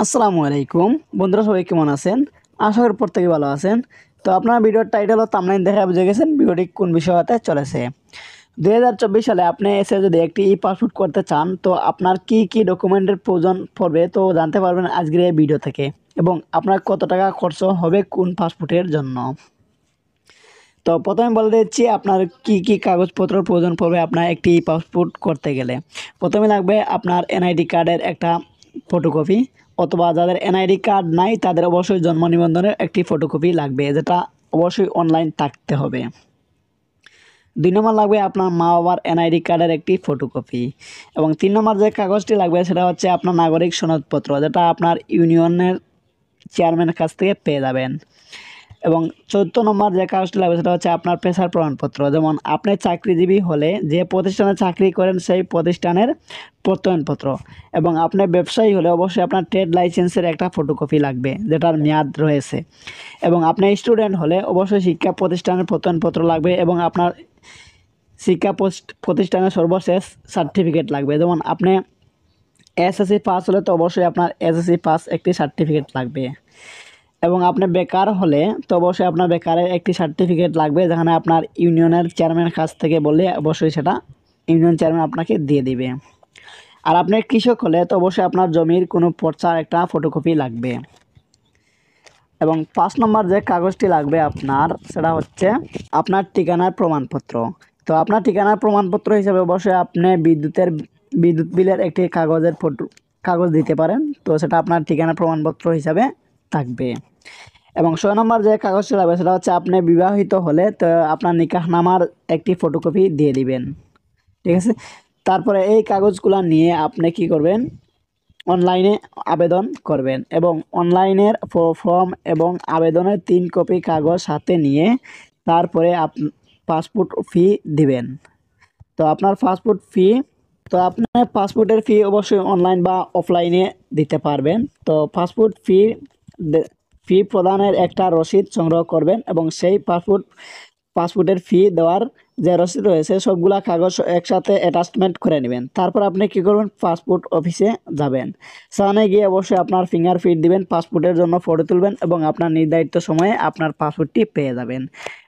আসসালামু আলাইকুম বন্ধুরা, সবাই কেমন আছেন? আশা করি প্রত্যেকেই ভালো আছেন। তো আপনার ভিডিওর টাইটেল ও থাম্বনেইল দেখে বুঝে গেছেন ভিডিওটি কোন বিষয় হতে চলেছে। 2024 সালে আপনি এসে যদি একটি ই পাসপোর্ট করতে চান তো আপনার কি কি ডকুমেন্টের প্রয়োজন পড়বে তো জানতে পারবেন আজকের এই ভিডিও থেকে, এবং আপনার কত টাকা খরচ হবে কোন পাসপোর্টের জন্য। তো প্রথমে বলে দিচ্ছি আপনার কি কি কাগজপত্র প্রয়োজন পড়বে আপনার একটি ই পাসপোর্ট করতে গেলে। প্রথমে লাগবে আপনার এনআইডি কার্ডের একটা ফটোকপি, অথবা যাদের এনআইডি কার্ড নাই তাদের অবশ্যই জন্ম নিবন্ধনের একটি ফটোকপি লাগবে, যেটা অবশ্যই অনলাইন থাকতে হবে। 2 নম্বর লাগবে আপনার মা বাবার এনআইডি কার্ডের একটি ফটোকপি, এবং 3 নম্বর যে কাগজটি লাগবে সেটা হচ্ছে আপনার নাগরিক সনদপত্র, যেটা আপনার ইউনিয়নের চেয়ারম্যানের কাছ থেকে পেয়ে যাবেন। এবং 14 নম্বর যে কাগজটি লাগবে সেটা হচ্ছে আপনার পেশার প্রমাণপত্র, যেমন আপনি চাকরিজীবী হলে যে প্রতিষ্ঠানে চাকরি করেন সেই প্রতিষ্ঠানের প্রত্যয়নপত্র, এবং আপনি ব্যবসায়ী হলে অবশ্যই আপনার ট্রেড লাইসেন্সের একটা ফটোকপি লাগবে যেটার মেয়াদ রয়েছে, এবং আপনি স্টুডেন্ট হলে অবশ্যই শিক্ষা প্রতিষ্ঠানের প্রত্যয়নপত্র লাগবে, এবং আপনার শিক্ষা প্রতিষ্ঠানের সর্বশেষ সার্টিফিকেট লাগবে। যেমন আপনি এসএসসি পাস হলে তো অবশ্যই আপনার এসএসসি পাস একটি সার্টিফিকেট লাগবে, এবং আপনি বেকার হলে তো অবশ্যই আপনার বেকারের একটি সার্টিফিকেট লাগবে, যেখানে আপনার ইউনিয়নের চেয়ারম্যানের কাছ থেকে বললে অবশ্যই সেটা ইউনিয়ন চেয়ারম্যান আপনাকে দিয়ে দিবে। আর আপনি কৃষক হলে তো অবশ্যই আপনার জমির কোনো পর্চার একটা ফটোকপি লাগবে। এবং 5 নম্বর যে কাগজটি লাগবে আপনার সেটা হচ্ছে আপনার ঠিকানার প্রমাণপত্র। তো আপনার ঠিকানার প্রমাণপত্র হিসাবে অবশ্যই আপনি বিদ্যুৎ বিলের একটি কাগজ দিতে পারেন, তো সেটা আপনার ঠিকানা প্রমাণপত্র হিসাবে থাকবে। এবং 6 নম্বর যে কাগজটি লাগবে সেটা হচ্ছে আপনি বিবাহিত হলে তো আপনার নিকাহনামার একটি ফটোকপি দিয়ে দিবেন, ঠিক আছে। তারপরে এই কাগজগুলো নিয়ে আপনি কি করবেন, অনলাইনে আবেদন করবেন, এবং অনলাইনের ফর্ম এবং আবেদনের 3 কপি কাগজ সাথে নিয়ে তারপরে পাসপোর্ট ফি দিবেন। তো আপনার পাসপোর্টের ফি অবশ্যই অনলাইন বা অফলাইনে দিতে পারবেন। তো ফি প্রদানের একটা রসিদ সংগ্রহ করবেন, এবং সেই পাসপোর্টের ফি দেওয়ার যে রসিদ রয়েছে সবগুলা কাগজ একসাথে অ্যাটাচমেন্ট করে নেবেন। তারপর আপনি কি করবেন, পাসপোর্ট অফিসে যাবেন। সেখানে গিয়ে অবশ্যই আপনার ফিঙ্গারপ্রিন্ট দিবেন, পাসপোর্টের জন্য ফটো তুলবেন, এবং আপনার নির্ধারিত সময়ে আপনার পাসপোর্টটি পেয়ে যাবেন।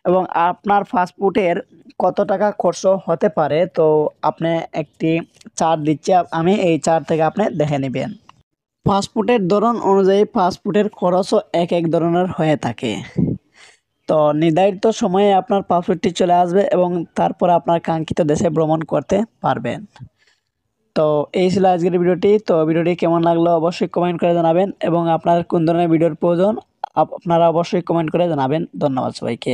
এবং আপনার পাসপোর্টের কত টাকা খরচ হতে পারে তো আপনি একটি চার্ট দিচ্ছি আমি, এই চার্ট থেকে আপনি দেখে নেবেন। পাসপোর্টের ধরন অনুযায়ী পাসপোর্টের খরচও এক এক ধরনের হয়ে থাকে। তো নির্ধারিত সময়ে আপনার পাসপোর্টটি চলে আসবে, এবং তারপর আপনার কাঙ্ক্ষিত দেশে ভ্রমণ করতে পারবেন। তো এই ছিল আজকের ভিডিওটি। তো ভিডিওটি কেমন লাগলো অবশ্যই কমেন্ট করে জানাবেন, এবং আপনার কোন ধরনের ভিডিওর প্রয়োজন আপনারা অবশ্যই কমেন্ট করে জানাবেন। ধন্যবাদ সবাইকে।